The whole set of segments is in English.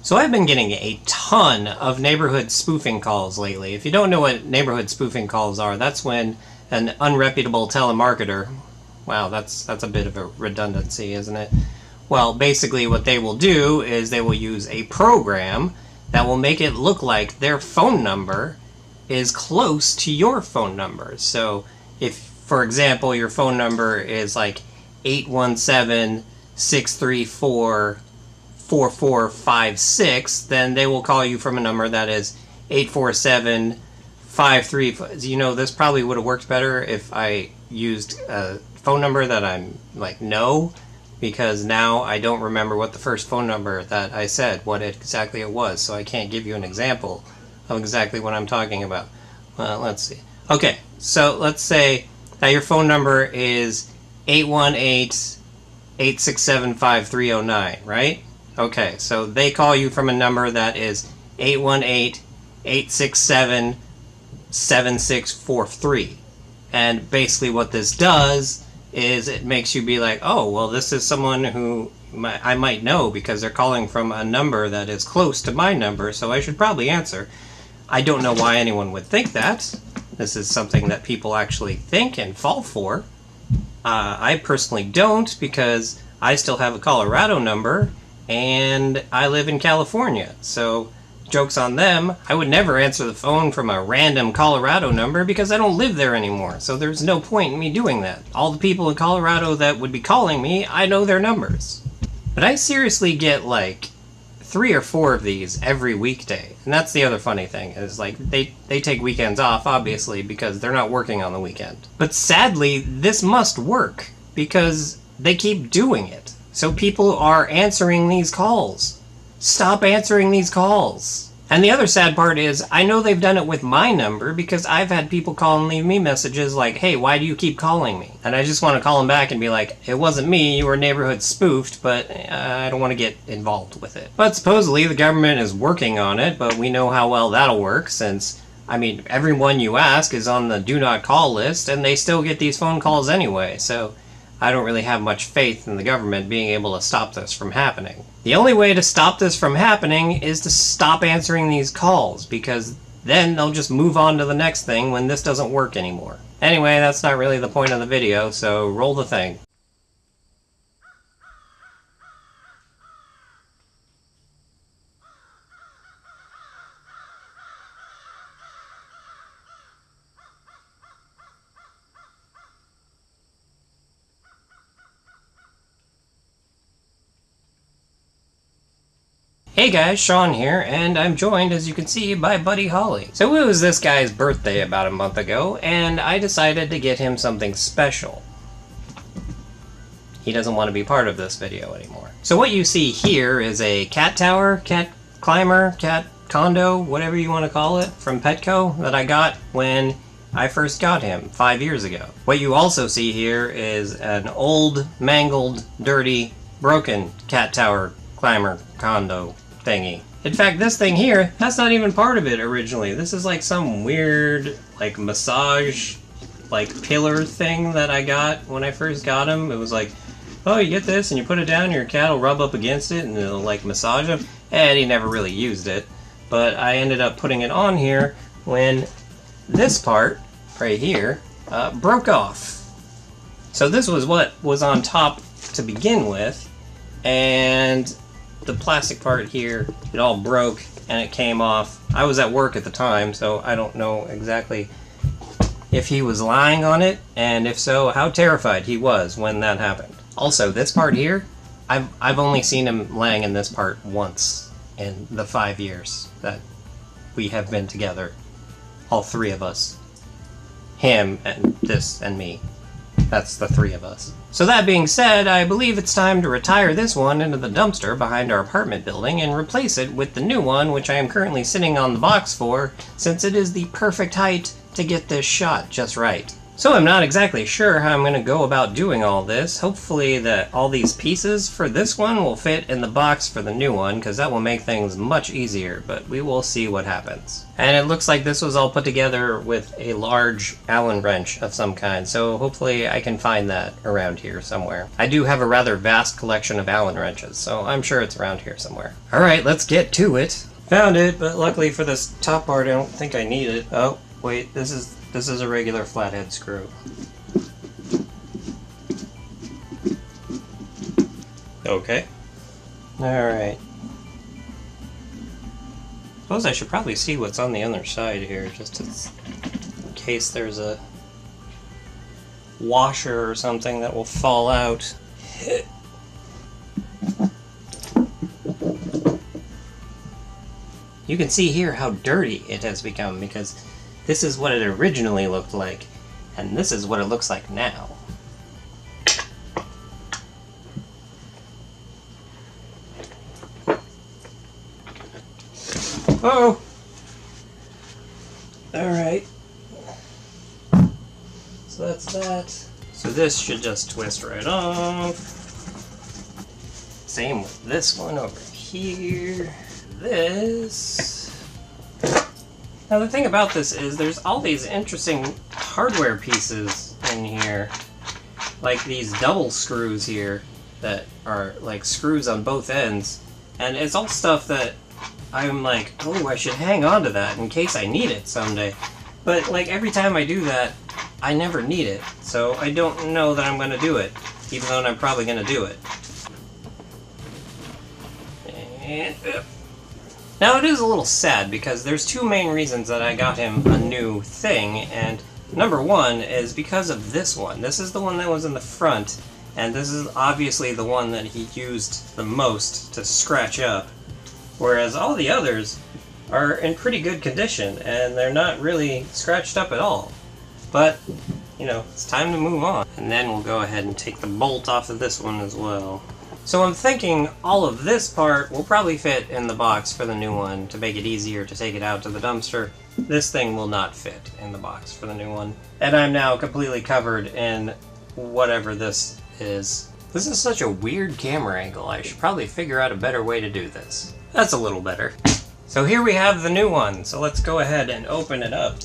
So I've been getting a ton of neighborhood spoofing calls lately. If you don't know what neighborhood spoofing calls are, that's when an unreputable telemarketer, wow, that's a bit of a redundancy, isn't it? Well, basically what they will do is they will use a program that will make it look like their phone number is close to your phone number. So if, for example, your phone number is like 817-634-4456, then they will call you from a number that is 847-53. You know, this probably would have worked better if I used a phone number that I'm like, no, because now I don't remember what the first phone number that I said, what exactly it was, so I can't give you an example of exactly what I'm talking about. Well, let's see. Okay, so let's say that your phone number is 818-867-5309, right? Okay, so they call you from a number that is 818-867-7643. And basically what this does is it makes you be like, oh, well, this is someone who I might know because they're calling from a number that is close to my number, so I should probably answer. I don't know why anyone would think that. This is something that people actually think and fall for. I personally don't, because I still have a Colorado number and I live in California. So, joke's on them. I would never answer the phone from a random Colorado number because I don't live there anymore. So there's no point in me doing that. All the people in Colorado that would be calling me, I know their numbers. But I seriously get like 3 or 4 of these every weekday. And that's the other funny thing, is like they take weekends off, obviously, because they're not working on the weekend. But sadly, this must work because they keep doing it. So people are answering these calls. Stop answering these calls. And the other sad part is, I know they've done it with my number because I've had people call and leave me messages like, hey, why do you keep calling me? And I just want to call them back and be like, it wasn't me, you were neighborhood spoofed, but I don't want to get involved with it. But supposedly the government is working on it, but we know how well that'll work since, I mean, everyone you ask is on the do not call list and they still get these phone calls anyway, so I don't really have much faith in the government being able to stop this from happening. The only way to stop this from happening is to stop answering these calls, because then they'll just move on to the next thing when this doesn't work anymore. Anyway, that's not really the point of the video, so roll the thing. Hey guys, Sean here, and I'm joined, as you can see, by Buddy Holly. So it was this guy's birthday about a month ago, and I decided to get him something special. He doesn't want to be part of this video anymore. So what you see here is a cat tower, cat climber, cat condo, whatever you want to call it, from Petco that I got when I first got him 5 years ago. What you also see here is an old, mangled, dirty, broken cat tower, climber, condo thingy. In fact, this thing here, that's not even part of it originally. This is like some weird, like, massage, like, pillar thing that I got when I first got him. It was like, oh, you get this and you put it down, your cat will rub up against it and it'll, like, massage him. And he never really used it. But I ended up putting it on here when this part, right here, broke off. So this was what was on top to begin with, and the plastic part here, it all broke and it came off. I was at work at the time, so I don't know exactly if he was lying on it, and if so, how terrified he was when that happened. Also, this part here, I've only seen him laying in this part once in the 5 years that we have been together. All 3 of us. Him, and this, and me. That's the 3 of us. So that being said, I believe it's time to retire this one into the dumpster behind our apartment building and replace it with the new one, which I am currently sitting on the box for, since it is the perfect height to get this shot just right. So I'm not exactly sure how I'm going to go about doing all this. Hopefully that all these pieces for this one will fit in the box for the new one, because that will make things much easier, but we will see what happens. And it looks like this was all put together with a large Allen wrench of some kind, so hopefully I can find that around here somewhere. I do have a rather vast collection of Allen wrenches, so I'm sure it's around here somewhere. Alright, let's get to it. Found it, but luckily for this top part I don't think I need it. Oh, wait, this is a regular flathead screw. Okay. Alright. Suppose I should probably see what's on the other side here, just in case there's a washer or something that will fall out. You can see here how dirty it has become, because this is what it originally looked like, and this is what it looks like now. Oh! Alright. So that's that. So this should just twist right off. Same with this one over here. This. Now the thing about this is there's all these interesting hardware pieces in here. Like these double screws here that are like screws on both ends. And it's all stuff that I'm like, oh, I should hang on to that in case I need it someday. But like every time I do that, I never need it. So I don't know that I'm going to do it, even though I'm probably going to do it. And now it is a little sad because there's two main reasons that I got him a new thing, and number one is because of this one. This is the one that was in the front, and this is obviously the one that he used the most to scratch up, whereas all the others are in pretty good condition and they're not really scratched up at all. But, you know, it's time to move on. And then we'll go ahead and take the bolt off of this one as well. So I'm thinking all of this part will probably fit in the box for the new one to make it easier to take it out to the dumpster. This thing will not fit in the box for the new one. And I'm now completely covered in whatever this is. This is such a weird camera angle. I should probably figure out a better way to do this. That's a little better. So here we have the new one. So let's go ahead and open it up.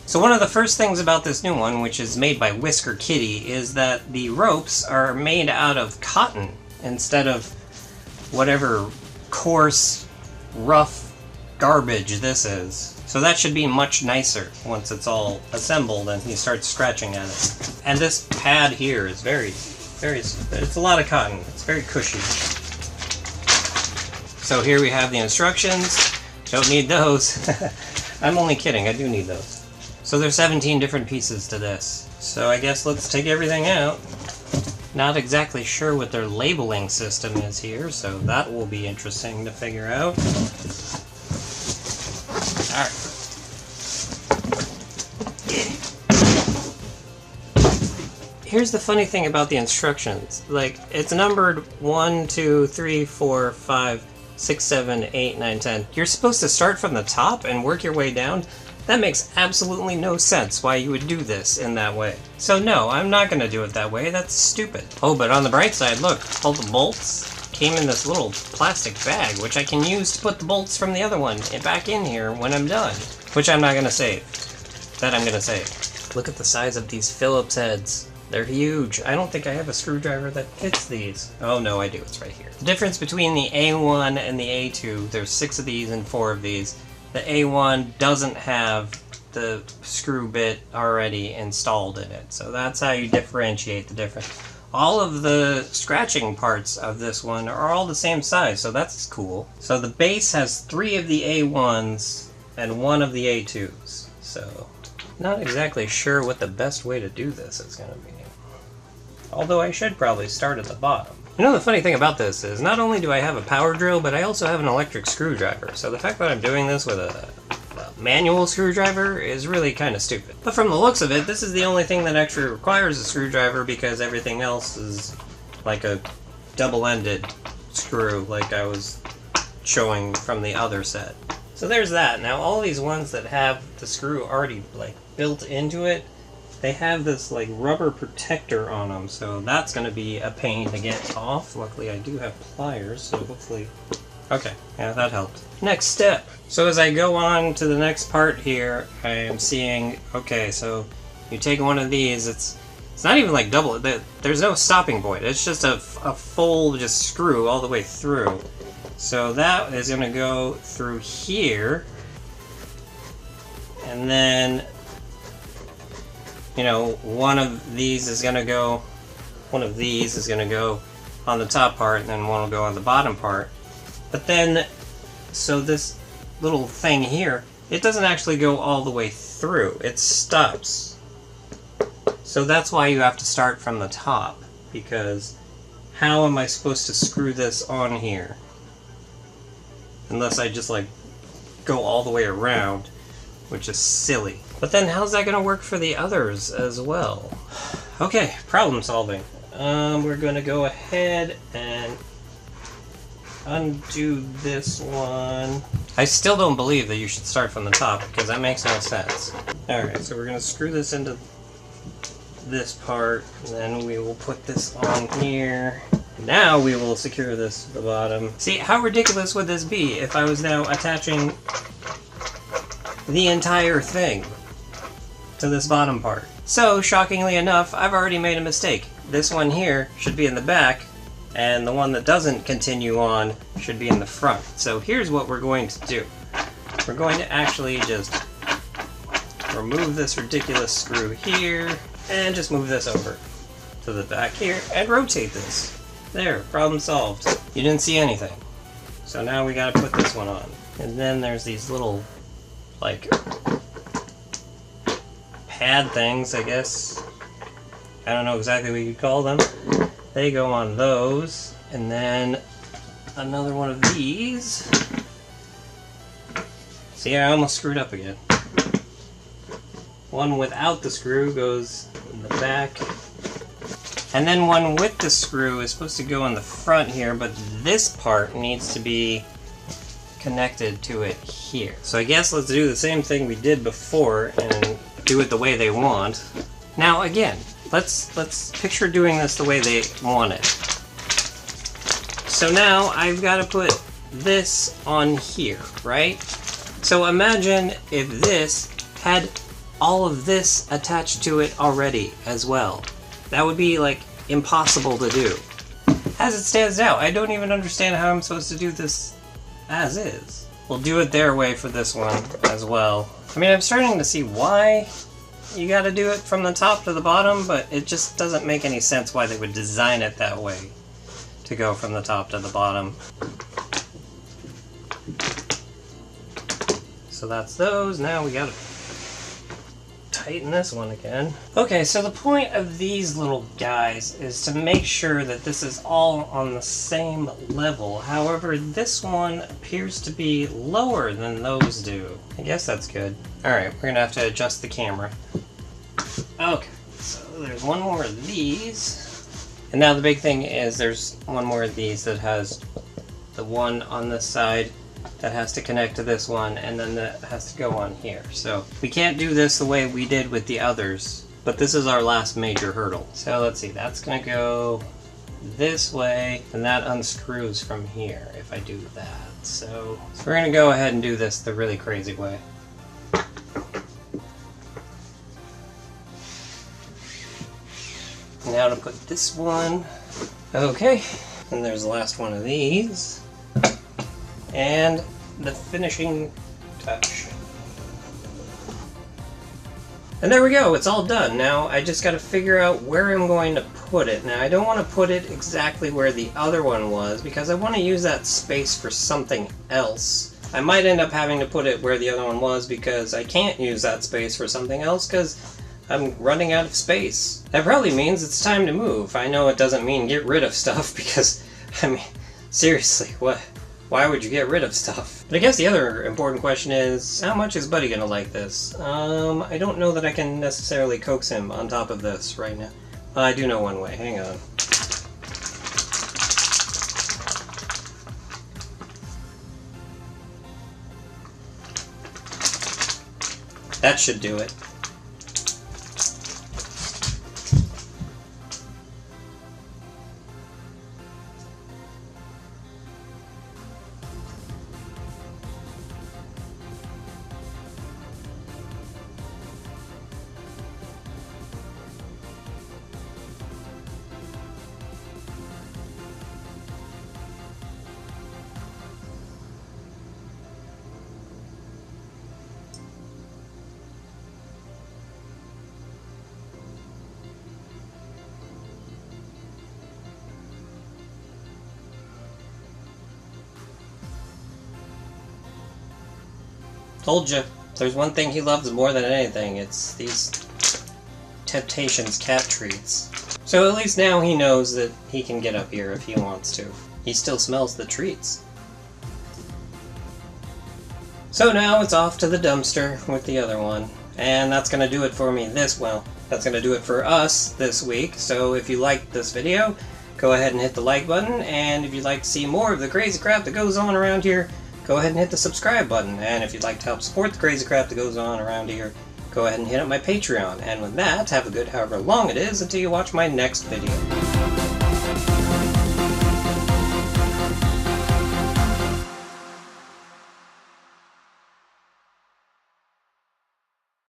So one of the first things about this new one, which is made by Whisker Kitty, is that the ropes are made out of cotton instead of whatever coarse, rough garbage this is. So that should be much nicer once it's all assembled and he starts scratching at it. And this pad here is it's a lot of cotton. It's very cushy. So here we have the instructions. Don't need those. I'm only kidding, I do need those. So there's 17 different pieces to this. So I guess let's take everything out. Not exactly sure what their labeling system is here, so that will be interesting to figure out. Alright. Here's the funny thing about the instructions. Like, it's numbered 1, 2, 3, 4, 5, 6, 7, 8, 9, 10. You're supposed to start from the top and work your way down. That makes absolutely no sense why you would do this in that way. So no, I'm not going to do it that way. That's stupid. Oh, but on the bright side, look, all the bolts came in this little plastic bag, which I can use to put the bolts from the other one back in here when I'm done. Which I'm not going to save. That I'm going to save. Look at the size of these Phillips heads. They're huge. I don't think I have a screwdriver that fits these. Oh no, I do. It's right here. The difference between the A1 and the A2, there's 6 of these and 4 of these. The A1 doesn't have the screw bit already installed in it, so that's how you differentiate the difference. All of the scratching parts of this one are all the same size, so that's cool. So the base has 3 of the A1s and 1 of the A2s, so not exactly sure what the best way to do this is going to be. Although I should probably start at the bottom. You know, the funny thing about this is not only do I have a power drill, but I also have an electric screwdriver. So the fact that I'm doing this with a manual screwdriver is really kind of stupid. But from the looks of it, this is the only thing that actually requires a screwdriver because everything else is like a double-ended screw like I was showing from the other set. So there's that. Now all these ones that have the screw already like built into it, they have this like rubber protector on them, so that's going to be a pain to get off. Luckily I do have pliers, so hopefully... Okay, yeah, that helped. Next step. So as I go on to the next part here, I am seeing, okay, so you take one of these, it's not even like double, there's no stopping point, it's just a full just screw all the way through. So that is going to go through here, and then, you know, one of these is going to go on the top part, and then one will go on the bottom part. But then, so this little thing here, it doesn't actually go all the way through, it stops. So that's why you have to start from the top, because how am I supposed to screw this on here? Unless I just like go all the way around, which is silly. But then how's that gonna work for the others as well? Okay, problem solving. We're gonna go ahead and undo this one. I still don't believe that you should start from the top, because that makes no sense. Alright, so we're gonna screw this into this part, and then we will put this on here. Now we will secure this to the bottom. See, how ridiculous would this be if I was now attaching the entire thing to this bottom part? So, shockingly enough, I've already made a mistake. This one here should be in the back, and the one that doesn't continue on should be in the front. So here's what we're going to do. We're going to actually just remove this ridiculous screw here, and just move this over to the back here, and rotate this. There, problem solved. You didn't see anything. So now we gotta put this one on. And then there's these little, like, pad things, I guess. I don't know exactly what you'd call them. They go on those. And then another one of these. See, I almost screwed up again. One without the screw goes in the back. And then one with the screw is supposed to go in the front here, but this part needs to be connected to it here. So I guess let's do the same thing we did before and do it the way they want. Now again, let's picture doing this the way they want it. So now I've got to put this on here, right? So imagine if this had all of this attached to it already as well. That would be, like, impossible to do. As it stands now, I don't even understand how I'm supposed to do this as is. We'll do it their way for this one as well. I mean, I'm starting to see why you gotta do it from the top to the bottom, but it just doesn't make any sense why they would design it that way, to go from the top to the bottom. So that's those. Now we gotta tighten this one again. Okay, so the point of these little guys is to make sure that this is all on the same level. However, this one appears to be lower than those do. I guess that's good. Alright, we're gonna have to adjust the camera. Okay, so there's one more of these. And now the big thing is there's one more of these that has the one on this side that has to connect to this one, and then that has to go on here. So we can't do this the way we did with the others, but this is our last major hurdle. So let's see, that's gonna go this way, and that unscrews from here if I do that. So we're gonna go ahead and do this the really crazy way. Now to put this one. Okay, and there's the last one of these. And the finishing touch. And there we go, it's all done. Now I just gotta figure out where I'm going to put it. Now I don't want to put it exactly where the other one was, because I want to use that space for something else. I might end up having to put it where the other one was because I can't use that space for something else because I'm running out of space. That probably means it's time to move. I know it doesn't mean get rid of stuff because, I mean, seriously, what? Why would you get rid of stuff? But I guess the other important question is, how much is Buddy gonna like this? I don't know that I can necessarily coax him on top of this right now. I do know one way, hang on. That should do it. Told you. There's one thing he loves more than anything. It's these Temptations cat treats. So at least now he knows that he can get up here if he wants to. He still smells the treats. So now it's off to the dumpster with the other one. And that's going to do it for me that's going to do it for us this week. So if you liked this video, go ahead and hit the like button. And if you'd like to see more of the crazy crap that goes on around here, go ahead and hit the subscribe button. And if you'd like to help support the crazy crap that goes on around here, go ahead and hit up my Patreon. And with that, have a good however long it is until you watch my next video.